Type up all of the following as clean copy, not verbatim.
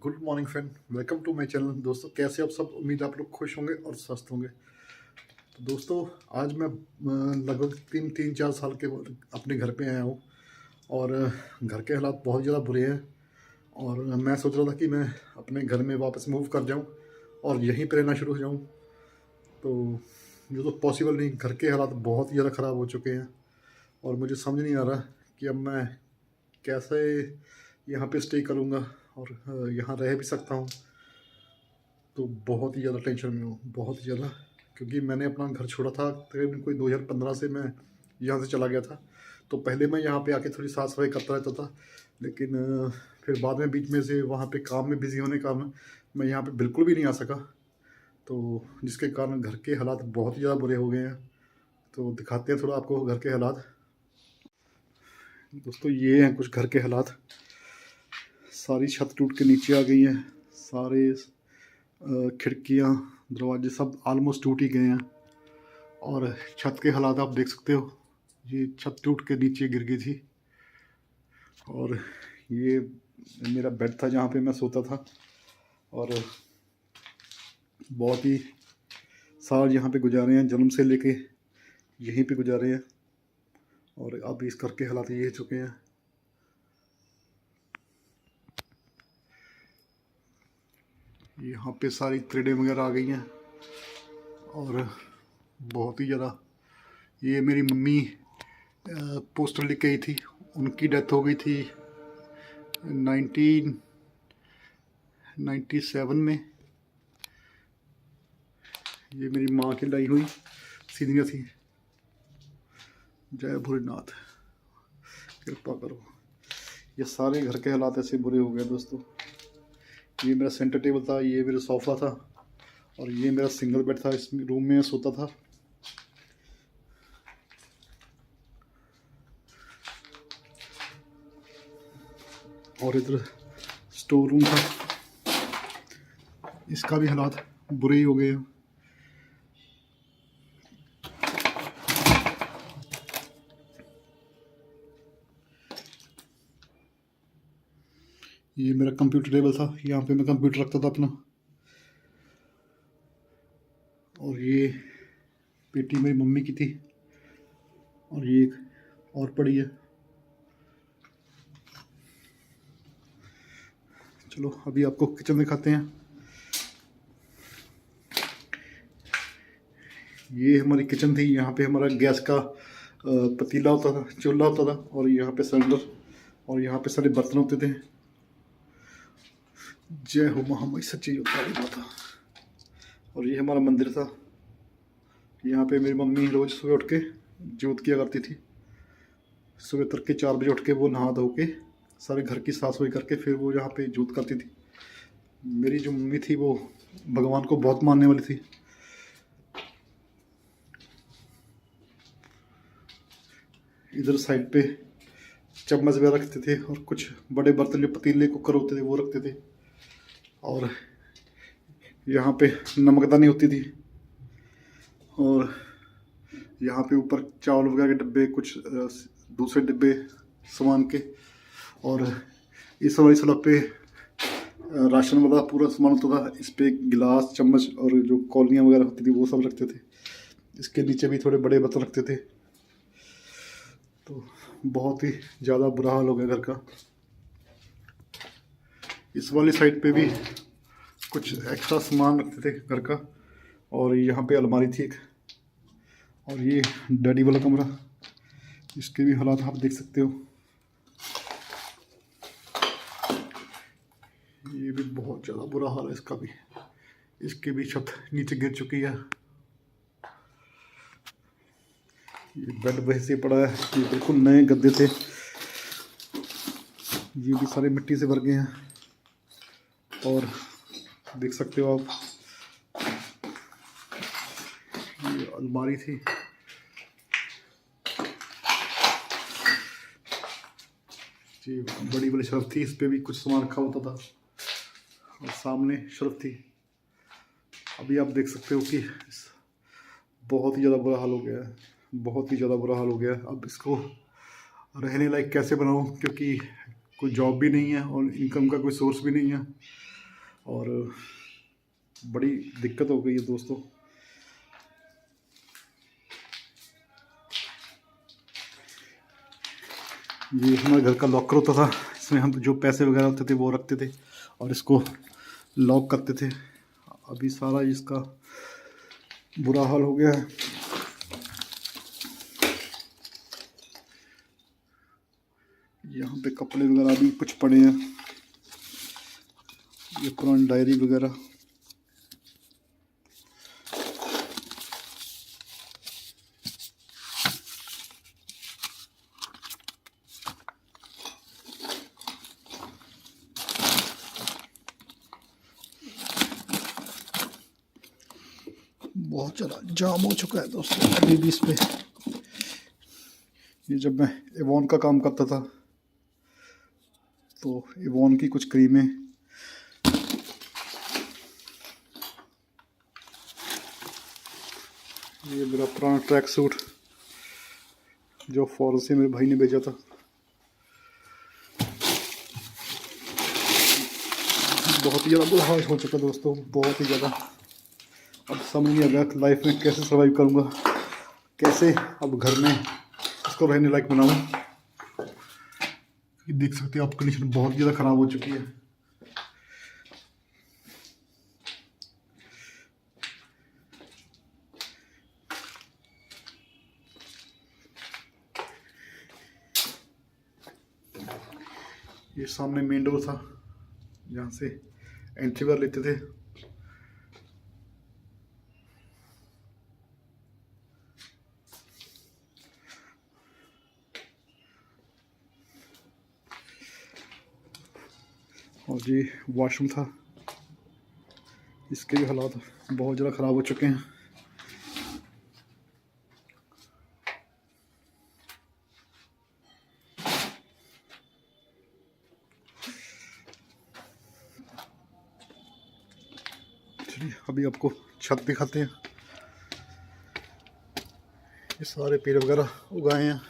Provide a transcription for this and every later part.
Good morning friend, welcome to my channel. दोस्तों कैसे आप सब? उम्मीद आप लोग खुश होंगे और स्वस्थ होंगे। तो दोस्तों आज मैं लगभग तीन तीन चार साल के अपने घर पे आया हूँ और घर के हालात बहुत ज़्यादा बुरे हैं। और मैं सोच रहा था कि मैं अपने घर में वापस मूव कर जाऊँ और यहीं पर रहना शुरू हो जाऊँ। तो ये तो पॉसिबल नहीं, घर के हालात बहुत ही ज़्यादा ख़राब हो चुके हैं और मुझे समझ नहीं आ रहा कि अब मैं कैसे यहाँ पे स्टे करूँगा और यहाँ रह भी सकता हूँ। तो बहुत ही ज़्यादा टेंशन में हूँ, बहुत ही ज़्यादा, क्योंकि मैंने अपना घर छोड़ा था तकरीबन कोई 2015 से मैं यहाँ से चला गया था। तो पहले मैं यहाँ पे आके थोड़ी साफ सफाई करता रहता था, लेकिन फिर बाद में बीच में से वहाँ पे काम में बिज़ी होने के कारण मैं यहाँ पे बिल्कुल भी नहीं आ सका। तो जिसके कारण घर के हालात बहुत ही ज़्यादा बुरे हो गए हैं। तो दिखाते हैं थोड़ा आपको घर के हालात। दोस्तों ये हैं कुछ घर के हालात। सारी छत टूट के नीचे आ गई है, सारे खिड़कियाँ दरवाजे सब ऑलमोस्ट टूट ही गए हैं। और छत के हालात आप देख सकते हो, ये छत टूट के नीचे गिर गई थी। और ये मेरा बेड था जहाँ पे मैं सोता था और बहुत ही साल यहाँ पे गुजारे हैं, जन्म से लेके यहीं पे गुजारे हैं। और अब इस घर के हालात ये चुके हैं। यहाँ पे सारी त्रेडें वगैरह आ गई हैं और बहुत ही ज़्यादा। ये मेरी मम्मी पोस्टर लिख गई थी, उनकी डेथ हो गई थी 1997 में। ये मेरी माँ की लाई हुई सीढ़ियाँ थी। जय भोलेनाथ, कृपा करो। ये सारे घर के हालात ऐसे बुरे हो गए दोस्तों। ये मेरा सेंटर टेबल था, ये मेरा सोफ़ा था और ये मेरा सिंगल बेड था, इस रूम में सोता था। और इधर स्टोर रूम था, इसका भी हालात बुरे ही हो गए हैं। ये मेरा कंप्यूटर टेबल था, यहाँ पे मैं कंप्यूटर रखता था अपना। और ये पेटी मेरी मम्मी की थी और ये एक और पड़ी है। चलो अभी आपको किचन दिखाते हैं। ये हमारी किचन थी, यहाँ पे हमारा गैस का पतीला होता था, चूल्हा होता था और यहाँ पे सिलेंडर और यहाँ पे सारे बर्तन होते थे। जय हो महामाई सच्ची माता। और ये हमारा मंदिर था, यहाँ पे मेरी मम्मी रोज़ सुबह उठ के जोत किया करती थी। सुबह तड़के 4 बजे उठ के वो नहा धो के सारे घर की साफ सफाई करके फिर वो यहाँ पे जोत करती थी। मेरी जो मम्मी थी वो भगवान को बहुत मानने वाली थी। इधर साइड पे चम्मच वगैरह रखते थे और कुछ बड़े बर्तन जो पतीले कुकर होते थे वो रखते थे। और यहाँ पे नमकदानी होती थी और यहाँ पे ऊपर चावल वगैरह के डब्बे, कुछ दूसरे डिब्बे सामान के। और इस वाली स्लैब पे राशन वाला पूरा सामान होता था। इस पे गिलास चम्मच और जो कौलियाँ वगैरह होती थी वो सब रखते थे। इसके नीचे भी थोड़े बड़े बर्तन रखते थे। तो बहुत ही ज़्यादा बुरा हाल हो गया घर का। इस वाली साइड पे भी कुछ एक्स्ट्रा सामान रखते थे घर का। और यहाँ पे अलमारी थी एक। और ये डैडी वाला कमरा, इसके भी हालात आप देख सकते हो। ये भी बहुत ज़्यादा बुरा हाल है इसका भी। इसकी भी छत नीचे गिर चुकी है। ये बेड वैसे ही पड़ा है, ये बिल्कुल नए गद्दे थे। ये भी सारे मिट्टी से भर गए हैं। और देख सकते हो आप, ये अलमारी थी। ये बड़ी बड़ी शेल्फ थी, इस पे भी कुछ सामान रखा होता था और सामने शेल्फ थी। अभी आप देख सकते हो कि बहुत ही ज़्यादा बुरा हाल हो गया है, बहुत ही ज़्यादा बुरा हाल हो गया है। अब इसको रहने लायक कैसे बनाऊँ, क्योंकि कोई जॉब भी नहीं है और इनकम का कोई सोर्स भी नहीं है। और बड़ी दिक्कत हो गई है दोस्तों। ये हमारे घर का लॉकर होता था, इसमें हम जो पैसे वगैरह होते थे वो रखते थे और इसको लॉक करते थे। अभी सारा इसका बुरा हाल हो गया है। यहाँ पे कपड़े वगैरह भी कुछ पड़े हैं, ये पुरानी डायरी वगैरह। बहुत ज़्यादा जाम हो चुका है दोस्तों अभी भी इस पे। ये जब मैं एवॉन का काम करता था तो एवॉन की कुछ क्रीमें, ये मेरा पुराना ट्रैक सूट जो फॉरेन से मेरे भाई ने भेजा था। बहुत ही ज़्यादा बुरा हाल हो चुका दोस्तों, बहुत ही ज़्यादा। अब समझ नहीं आ रहा लाइफ में कैसे सर्वाइव करूँगा, कैसे अब घर में इसको रहने लायक बनाऊँ। ये देख सकते हैं आप, कंडीशन बहुत ज़्यादा ख़राब हो चुकी है। ये सामने मेन डोर था जहाँ से एंट्री कर लेते थे। और ये वॉशरूम था, इसके भी हालात बहुत ज़्यादा ख़राब हो चुके हैं। चलिए अभी आपको छत दिखाते हैं। ये सारे पेड़ वगैरह उगाए हैं।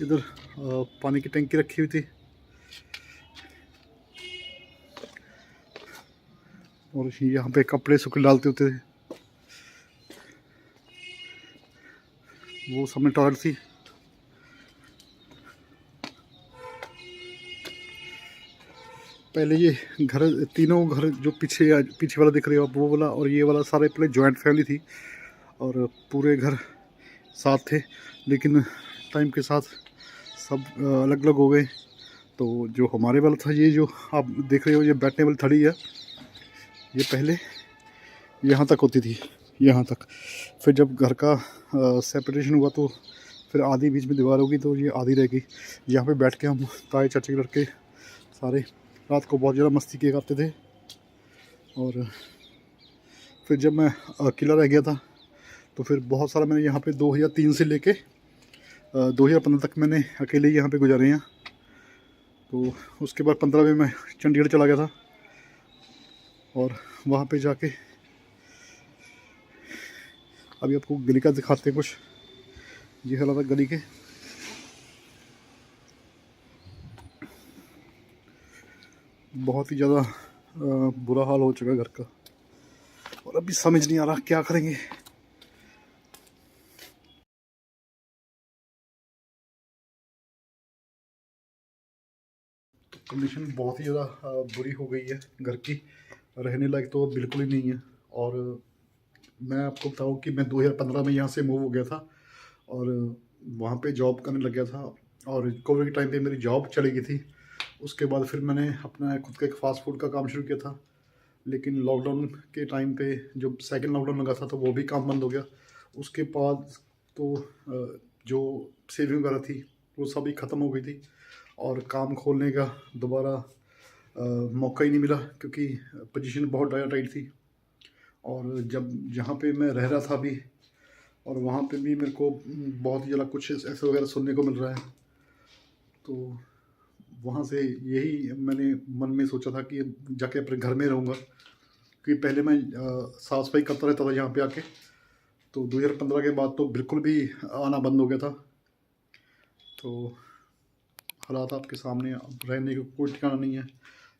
इधर पानी की टंकी रखी हुई थी और यहाँ पे कपड़े सूखे डालते होते थे। वो सामने टॉयलेट थी। पहले ये घर, तीनों घर जो पीछे वाला दिख रहे हो आप, वो वाला और ये वाला सारे पहले जॉइंट फैमिली थी और पूरे घर साथ थे। लेकिन टाइम के साथ सब अलग अलग हो गए। तो जो हमारे वाला था, ये जो आप देख रहे हो, ये बैठने वाली थड़ी है, ये पहले यहाँ तक होती थी, यहाँ तक। फिर जब घर का सेपरेशन हुआ तो फिर आधी बीच में दीवार होगी, तो ये आधी रह गई। यहाँ पे बैठ के हम ताए चाचे के लड़के सारे रात को बहुत ज़्यादा मस्ती किया करते थे। और फिर जब मैं अकेला रह गया था तो फिर बहुत सारा मैंने यहाँ पे 2003 से लेके 2015 तक मैंने अकेले ही यहाँ पे गुजारे हैं। तो उसके बाद 15 में मैं चंडीगढ़ चला गया था और वहाँ पे जाके अभी आपको गली का दिखाते हैं कुछ। ये हालात है गली के। बहुत ही ज़्यादा बुरा हाल हो चुका है घर का और अभी समझ नहीं आ रहा क्या करेंगे। कंडीशन बहुत ही ज़्यादा बुरी हो गई है घर की, रहने लायक तो बिल्कुल ही नहीं है। और मैं आपको बताऊं कि मैं 2015 में यहाँ से मूव हो गया था और वहाँ पे जॉब करने लग गया था और कोविड के टाइम पे मेरी जॉब चली गई थी। उसके बाद फिर मैंने अपना खुद का एक फ़ास्ट फूड का काम शुरू किया था। लेकिन लॉकडाउन के टाइम पे जब सेकंड लॉकडाउन लगा था तो वो भी काम बंद हो गया। उसके बाद तो जो सेविंग वगैरह थी वो सभी ख़त्म हो गई थी और काम खोलने का दोबारा मौका ही नहीं मिला, क्योंकि पोजीशन बहुत टाइट थी। और जब जहाँ पे मैं रह रहा था अभी, और वहाँ पे भी मेरे को बहुत ही ज़्यादा कुछ ऐसे वगैरह सुनने को मिल रहा है। तो वहाँ से यही मैंने मन में सोचा था कि जाके अपने घर में रहूँगा, क्योंकि पहले मैं साफ़ सफाई करता रहता था यहाँ पे आके। तो 2015 के बाद तो बिल्कुल भी आना बंद हो गया था। तो हालात आपके सामने हैं। अब रहने का कोई ठिकाना नहीं है,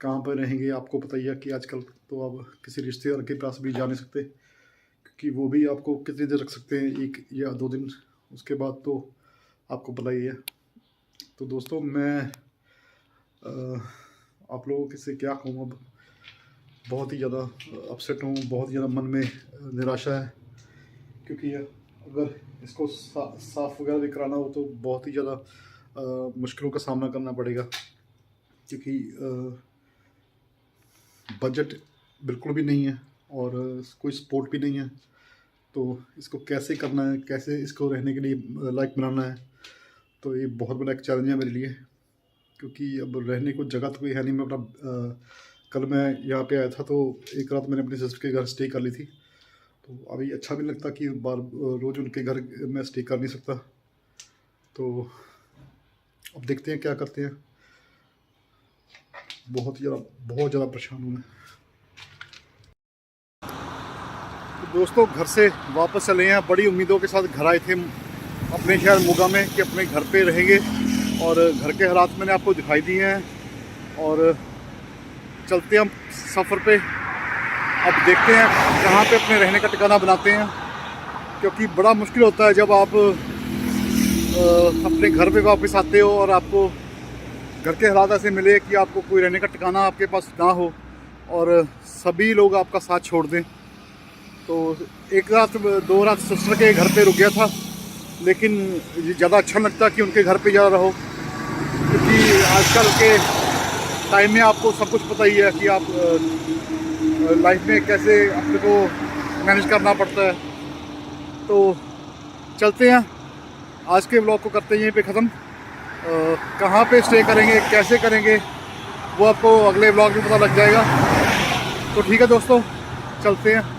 कहाँ पर रहेंगे आपको पता ही है कि आजकल तो आप किसी रिश्तेदार के पास भी जा नहीं सकते, क्योंकि वो भी आपको कितनी देर रख सकते हैं, 1 या 2 दिन, उसके बाद तो आपको पता ही है। तो दोस्तों मैं आप लोगों के से क्या कहूँ, अब बहुत ही ज़्यादा अपसेट हूँ, बहुत ज़्यादा मन में निराशा है, क्योंकि अगर इसको साफ़ वगैरह भी कराना हो तो बहुत ही ज़्यादा मुश्किलों का सामना करना पड़ेगा, क्योंकि बजट बिल्कुल भी नहीं है और कोई सपोर्ट भी नहीं है। तो इसको कैसे करना है, कैसे इसको रहने के लिए लायक बनाना है, तो ये बहुत बड़ा एक चैलेंज है मेरे लिए, क्योंकि अब रहने को जगह तो कोई है नहीं। मैं अपना कल मैं यहाँ पे आया था तो एक रात मैंने अपनी सिस्टर के घर स्टे कर ली थी, तो अभी अच्छा भी लगता कि बार रोज़ उनके घर मैं स्टे कर नहीं सकता। तो अब देखते हैं क्या करते हैं। बहुत ज़्यादा परेशान हूँ मैं। तो दोस्तों घर से वापस चले हैं, बड़ी उम्मीदों के साथ घर आए थे अपने शहर मोगा में कि अपने घर पे रहेंगे, और घर के हालात मैंने आपको दिखाई दिए हैं। और चलते हैं हम सफ़र पे, अब देखते हैं कहाँ पे अपने रहने का ठिकाना बनाते हैं, क्योंकि बड़ा मुश्किल होता है जब आप अपने घर पे वापस आते हो और आपको घर के हालात ऐसे मिले कि आपको कोई रहने का ठिकाना आपके पास ना हो और सभी लोग आपका साथ छोड़ दें। तो एक रात 2 रात सिस्टर के घर पे रुक गया था, लेकिन ज़्यादा अच्छा लगता कि उनके घर पे जा रहो, क्योंकि आजकल के टाइम में आपको सब कुछ पता ही है कि आप लाइफ में कैसे अपने को मैनेज करना पड़ता है। तो चलते हैं, आज के ब्लॉग को करते हैं यहीं पे ख़त्म। कहाँ पे स्टे करेंगे, कैसे करेंगे, वो आपको अगले ब्लॉग में पता लग जाएगा। तो ठीक है दोस्तों, चलते हैं।